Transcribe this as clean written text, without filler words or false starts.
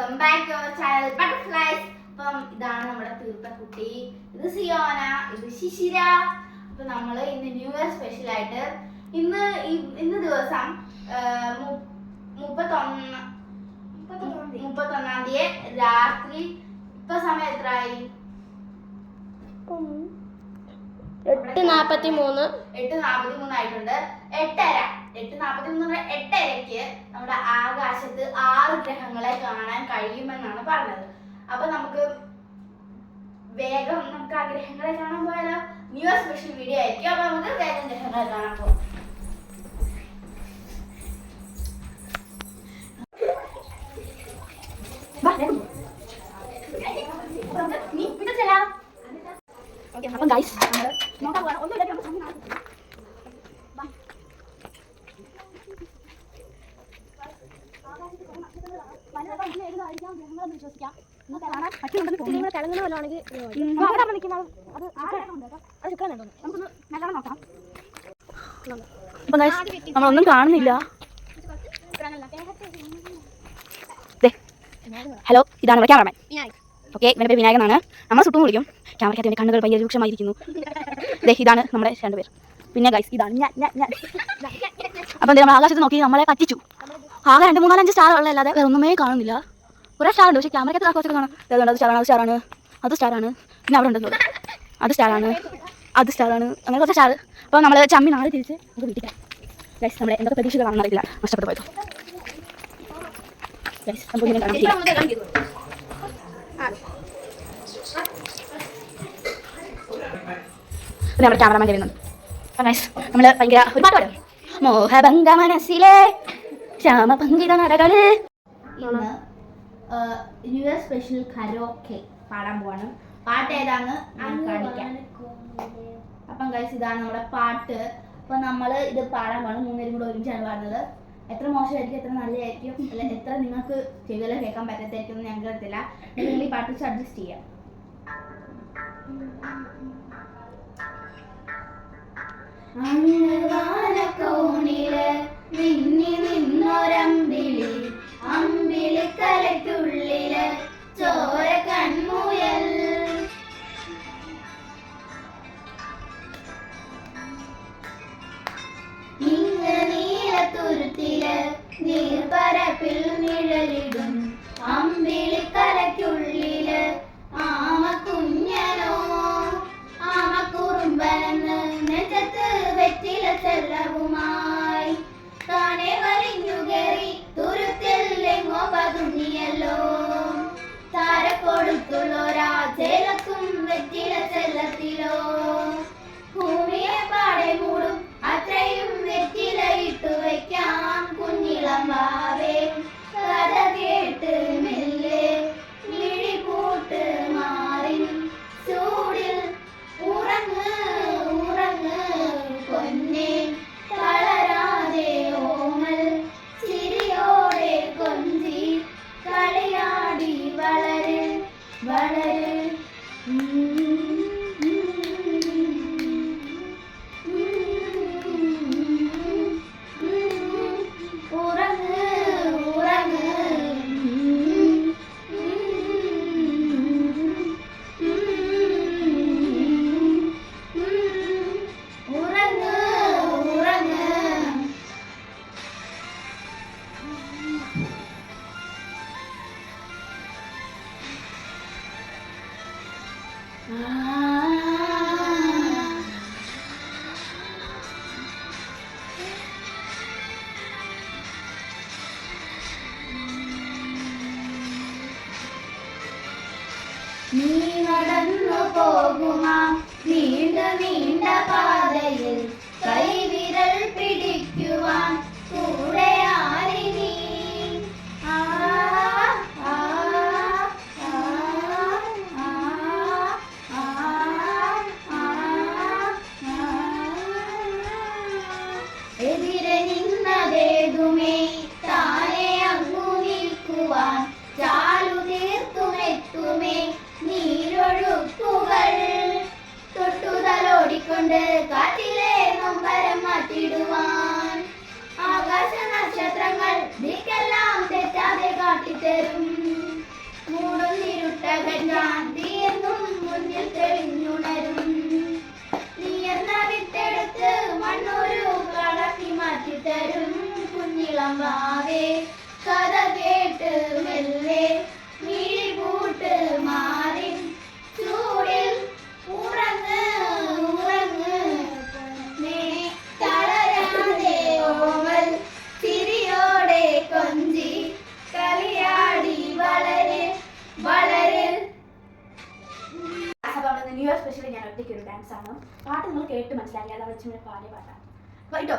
Welcome back to our channel butterflies. അപ്പം ഇതാണ് നമ്മുടെ തീർത്ത കുട്ടി, ഇത് സിയോന, ഇത് ശിശിര. അപ്പൊ നമ്മള് ഇന്ന് ന്യൂ ഇയർ സ്പെഷ്യൽ ആയിട്ട് ഇന്ന് ദിവസം 31 തീയതി രാത്രി, ഇപ്പൊ സമയം എത്രയായി? 8:43 ആയിട്ടുണ്ട്. 8:43 നമ്മുടെ ആകാശത്ത് 6 ഗ്രഹങ്ങളെ കാണാൻ കഴിയുമെന്നാണ് പറഞ്ഞത്. അപ്പൊ നമുക്ക് വേഗം ആ ഗ്രഹങ്ങളെ കാണാൻ പോയാലോ? ന്യൂ ഇയർ സ്പെഷ്യൽ വീഡിയോ ആയിരിക്കും. അപ്പൊ നമുക്ക് വേഗം ഗ്രഹങ്ങളെ കാണാൻ പോകാം. അപ്പം ഗൈസ് നമ്മള് നോക്കാൻ പോകണം. ഒന്നുമില്ല, വിശ്വസിക്കാം. നമ്മളൊന്നും കാണുന്നില്ല. ഹലോ, ഇതാണ് നമ്മുടെ ക്യാമറമാൻ. ഓക്കെ, ഇവന്റെ പേര് വിനായകനാണ്. നമ്മളെ സുട്ടും വിളിക്കും. ക്യാമറയ്ക്കകത്ത് എൻ്റെ കണ്ണുകൾ ഭയങ്കര രൂക്ഷമായിരിക്കുന്നു. ഇതാണ് നമ്മുടെ 2 പേർ. പിന്നെ ഗൈസ് ഇതാണ് ഞാൻ. അപ്പം നമ്മൾ ആകാശത്ത് നോക്കി നമ്മളെ പറ്റിച്ചു. ആകെ 2, 3, 4, 5 സ്റ്റാർ ഉള്ളതല്ലാതെ വേറെ ഒന്നുമേ കാണുന്നില്ല. കുറേ സ്റ്റാർ ഉണ്ട്, പക്ഷേ ക്യാമറയ്ക്കകത്ത് കുറച്ചൊക്കെ കാണാം. അത് സ്റ്റാറാണ്. പിന്നെ അവിടെ ഉണ്ടെന്ന് അത് സ്റ്റാറാണ്. അങ്ങനെ കുറച്ച് സ്റ്റാർ. അപ്പോൾ നമ്മൾ ചമ്മി നാളെ തിരിച്ച് നമുക്ക് വീട്ടിൽ ഗൈസ്. നമ്മളെ എന്തൊക്കെ പ്രതീക്ഷകളാണെന്ന് അറിയില്ല, നഷ്ടപ്പെട്ടു പോയത് ഗൈസ്. നമുക്ക് ഇങ്ങനെ കാണാൻ പിന്നെ നമ്മുടെ ക്യാമറമാൻ വരുന്നുണ്ട്. അപ്പം ഗൈസ് നമ്മൾ ഭയങ്കര ഒരു പാട്ട് പാടും. മോഹഭംഗ മനസ്സിലെ ശ്യാമപങ്കിത നടകള്. ഇന്ന് ന്യൂ ഇയർ സ്പെഷ്യൽ കരോക്കെ പാടാൻ പോവാണ്. പാട്ട് ഏതാന്ന് കാണിക്കാം. അപ്പം ഗൈസ് ഇതാണ് നമ്മുടെ പാട്ട്. അപ്പം നമ്മൾ ഇത് പാടാൻ പോകണം. 3 പേരും കൂടെ ഒരുമിച്ചാണ് പാടുന്നത്. എത്ര മോശമായിരിക്കും, എത്ര നല്ലതായിരിക്കും, അല്ല എത്ര നിങ്ങൾക്ക് ചെവികളെ കേൾക്കാൻ പറ്റത്തായിരിക്കും എന്ന് ഞങ്ങൾക്ക് അറിയത്തില്ല. നിങ്ങൾ ഈ പാട്ട് വെച്ച് അഡ്ജസ്റ്റ് ചെയ്യാം. അമ്പിളിക്കലയ്ക്കുള്ളില് ചോര കൺമുയൽ, ഇങ്ങ് നീലത്തുരുത്തില് നീർപ്പരപ്പിൽ നിഴലിടും. അമ്പിളിക്കലയ്ക്കുള്ളില് ആമക്കുഞ്ഞനോ ആമക്കുറുമ്പനെന്ന് നെഞ്ചത്ത് വെറ്റില ചെല്ലവുമായി താനെ വലിഞ്ഞു കയറി തുരുത്തിൽ എങ്ങോ പതുങ്ങിയല്ലോ. താരക്കൊടുത്തുള്ളൊരാ ചേലക്കും വെറ്റില ചെല്ലത്തിലോ. ഭൂമിയെ പാടെ മൂടും അത്രയും വെറ്റില ഇട്ടു വയ്ക്കാം കുഞ്ഞിളം വാവേ. കഥ കേട്ട് മെല്ലെ മിഴി പൂട്ട് മാറിൻ ചൂടിൽ ഉറങ്ങ് പൊന്നേ. തളരാതെ ഓമൽ ചിരിയോടെ കൊഞ്ചി കളിയാടി വളര്. നീ നടന്നു പോകുമാ നീണ്ട പാതയിൽ കൈവിരൽ പിടിക്കുവാൻ കൂടെ ആരി നീ. എതിരെ നിന്നതേതുമേ താനെ അങ്ങു നിൽക്കുവാൻ ചാലു തീർത്തുമെത്തുമേ നീരൊഴുക്കുകൾ. തൊട്ടുതലോടിക്കൊണ്ട് കാറ്റിലെ നൊമ്പരം മാറ്റിടുവാൻ ആകാശ നക്ഷത്രങ്ങൾ ദിക്കെല്ലാം തെറ്റാതെ കാട്ടിത്തരും. വാവേ കഥ കേട്ട് മെല്ലെ മിഴിപൂട്ട് മാറി ചൂടിൽ ഉറങ്ങ് ഉറങ്ങ് പൊന്നേ തളരാതെ ഓമൽ ചിരിയോടെ കൊഞ്ചി കളിയാടി വളര് വളര്. അപ്പോൾ ന്യൂ ഇയർ സ്പെഷ്യലി ഞാൻ ഒറ്റയ്ക്ക് ഒരു ഡാൻസ് ആണ്. പാട്ട് നിങ്ങൾ കേട്ട് മനസ്സിലാക്കി, അതാ വെച്ച് പാടിയ പാട്ടാണ്. കേട്ടോ.